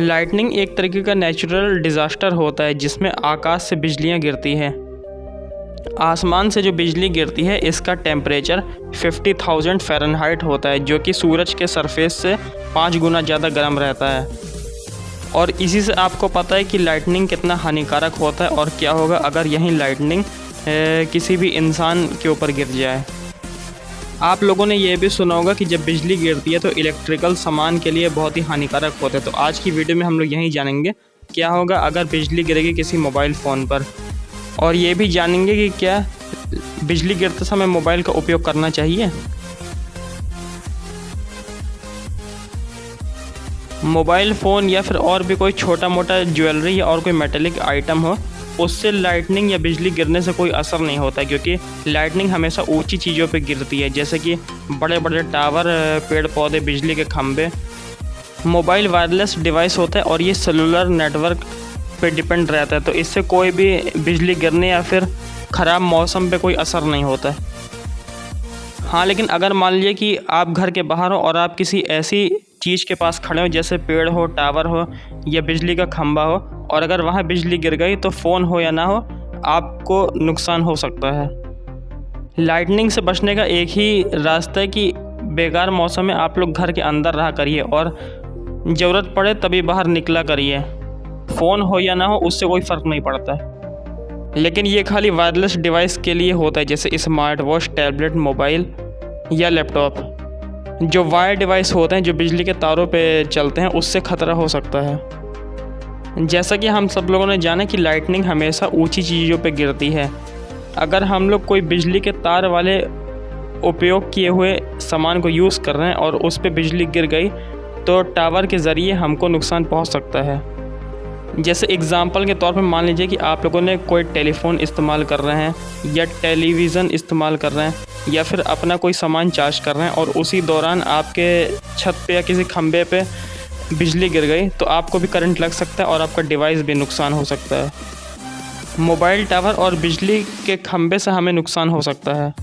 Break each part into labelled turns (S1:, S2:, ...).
S1: Lightning एक तरीके का नेचुरल डिज़ास्टर होता है जिसमें आकाश से बिजलियाँ गिरती हैं। आसमान से जो बिजली गिरती है इसका टेम्परेचर 50,000 फ़ारेनहाइट होता है, जो कि सूरज के सरफेस से 5 गुना ज़्यादा गर्म रहता है। और इसी से आपको पता है कि लाइटनिंग कितना हानिकारक होता है और क्या होगा अगर यही लाइटनिंग किसी भी इंसान के ऊपर गिर जाए। आप लोगों ने ये भी सुना होगा कि जब बिजली गिरती है तो इलेक्ट्रिकल सामान के लिए बहुत ही हानिकारक होता है। तो आज की वीडियो में हम लोग यही जानेंगे क्या होगा अगर बिजली गिरेगी किसी मोबाइल फ़ोन पर, और ये भी जानेंगे कि क्या बिजली गिरते समय मोबाइल का उपयोग करना चाहिए। मोबाइल फ़ोन या फिर और भी कोई छोटा मोटा ज्वेलरी या और कोई मेटेलिक आइटम हो, उससे लाइटनिंग या बिजली गिरने से कोई असर नहीं होता है, क्योंकि लाइटनिंग हमेशा ऊंची चीज़ों पे गिरती है, जैसे कि बड़े बड़े टावर, पेड़ पौधे, बिजली के खंभे। मोबाइल वायरलेस डिवाइस होता है और ये सेलुलर नेटवर्क पे डिपेंड रहता है, तो इससे कोई भी बिजली गिरने या फिर ख़राब मौसम पे कोई असर नहीं होता है। हाँ, लेकिन अगर मान लीजिए कि आप घर के बाहर हो और आप किसी ऐसी चीज़ के पास खड़े हो जैसे पेड़ हो, टावर हो या बिजली का खंभा हो, और अगर वहाँ बिजली गिर गई तो फ़ोन हो या ना हो आपको नुकसान हो सकता है। लाइटनिंग से बचने का एक ही रास्ता है कि बेकार मौसम में आप लोग घर के अंदर रहा करिए और ज़रूरत पड़े तभी बाहर निकला करिए। फ़ोन हो या ना हो उससे कोई फ़र्क नहीं पड़ता है। लेकिन ये खाली वायरलेस डिवाइस के लिए होता है, जैसे स्मार्ट वॉच, टैबलेट, मोबाइल या लैपटॉप। जो वायर डिवाइस होते हैं जो बिजली के तारों पे चलते हैं उससे ख़तरा हो सकता है। जैसा कि हम सब लोगों ने जाना कि लाइटनिंग हमेशा ऊंची चीज़ों पे गिरती है। अगर हम लोग कोई बिजली के तार वाले उपयोग किए हुए सामान को यूज़ कर रहे हैं और उस पे बिजली गिर गई तो टावर के ज़रिए हमको नुकसान पहुंच सकता है। जैसे एग्ज़ाम्पल के तौर पे मान लीजिए कि आप लोगों ने कोई टेलीफ़ोन इस्तेमाल कर रहे हैं या टेलीविज़न इस्तेमाल कर रहे हैं या फिर अपना कोई सामान चार्ज कर रहे हैं और उसी दौरान आपके छत पे या किसी खंभे पे बिजली गिर गई तो आपको भी करंट लग सकता है और आपका डिवाइस भी नुकसान हो सकता है। मोबाइल टावर और बिजली के खंभे से हमें नुकसान हो सकता है।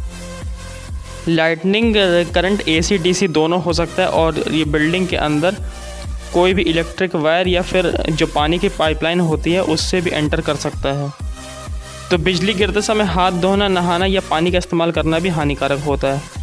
S1: लाइटनिंग करंट AC DC दोनों हो सकता है और ये बिल्डिंग के अंदर कोई भी इलेक्ट्रिक वायर या फिर जो पानी की पाइपलाइन होती है उससे भी एंटर कर सकता है। तो बिजली गिरते समय हाथ धोना, नहाना या पानी का इस्तेमाल करना भी हानिकारक होता है।